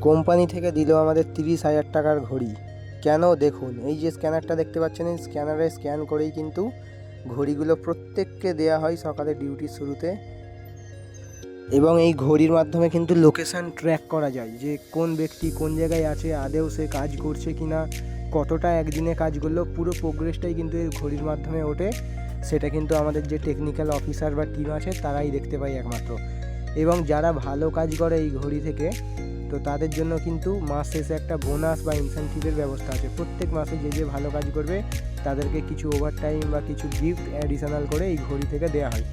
Company থেকে দিল আমাদের 30,000 টাকার ঘড়ি। কেন দেখুন, এই যে স্ক্যানারটা দেখতে পাচ্ছেন, এই স্ক্যানারে স্ক্যান করেই কিন্তু ঘড়িগুলো প্রত্যেককে দেয়া হয় সকালে ডিউটির শুরুতে। এবং এই ঘড়ির মাধ্যমে কিন্তু লোকেশান ট্র্যাক করা যায় যে কোন ব্যক্তি কোন জায়গায় আছে, আদেও সে কাজ করছে কি না, কতটা একদিনে কাজ করলো, পুরো প্রোগ্রেসটাই কিন্তু এই ঘড়ির মাধ্যমে ওঠে। সেটা কিন্তু আমাদের যে টেকনিক্যাল অফিসার বা টিম আছে তারাই দেখতে পায় একমাত্র। এবং যারা ভালো কাজ করে এই ঘড়ি থেকে, তো তাদের জন্য কিন্তু মাস শেষে একটা বোনাস বা ইনসেন্টিভের ব্যবস্থা আছে। প্রত্যেক মাসে যে যে ভালো কাজ করবে তাদেরকে কিছু ওভারটাইম বা কিছু গিফট অ্যাডিশনাল করে এই ঘড়ি থেকে দেওয়া হয়।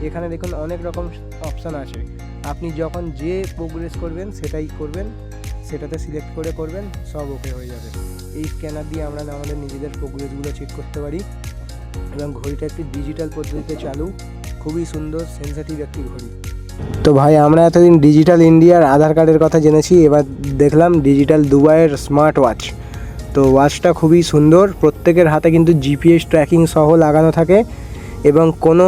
এখানে দেখুন অনেক রকম অপশান আছে, আপনি যখন যে প্রোগ্রেস করবেন সেটাই করবেন, সেটাতে সিলেক্ট করে করবেন, সব ওকে হয়ে যাবে। এই স্ক্যানার দিয়ে আমরা আমাদের নিজেদের প্রোগ্রেসগুলো চেক করতে পারি। এবং ঘড়িটা একটি ডিজিটাল পদ্ধতিতে চালু, খুবই সুন্দর সেন্সিটিভ একটি ঘড়ি। তো ভাই, আমরা এতদিন ডিজিটাল ইন্ডিয়ার আধার কার্ডের কথা জেনেছি, এবার দেখলাম ডিজিটাল দুবাইয়ের স্মার্ট ওয়াচ। তো ওয়াচটা খুবই সুন্দর, প্রত্যেকের হাতে কিন্তু জিপিএস ট্র্যাকিং সহ লাগানো থাকে। এবং কোনো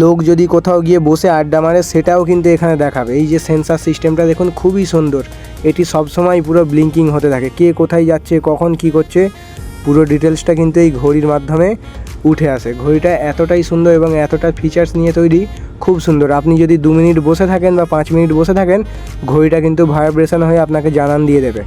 লোক যদি কোথাও গিয়ে বসে আড্ডা মারে সেটাও কিন্তু এখানে দেখাবে। এই যে সেন্সার সিস্টেমটা দেখুন, খুবই সুন্দর। এটি সবসময় পুরো ব্লিঙ্কিং হতে থাকে, কে কোথায় যাচ্ছে, কখন কি করছে, পুরো ডিটেলসটা কিন্তু এই ঘড়ির মাধ্যমে উঠে আসে। ঘড়িটা এতটাই সুন্দর এবং এতটা ফিচার্স নিয়ে তৈরি, খুব সুন্দর। আপনি যদি 2 মিনিট বসে থাকেন বা 5 মিনিট বসে থাকেন, ঘড়িটা কিন্তু ভাইব্রেশন হয়ে আপনাকে জানান দিয়ে দেবে।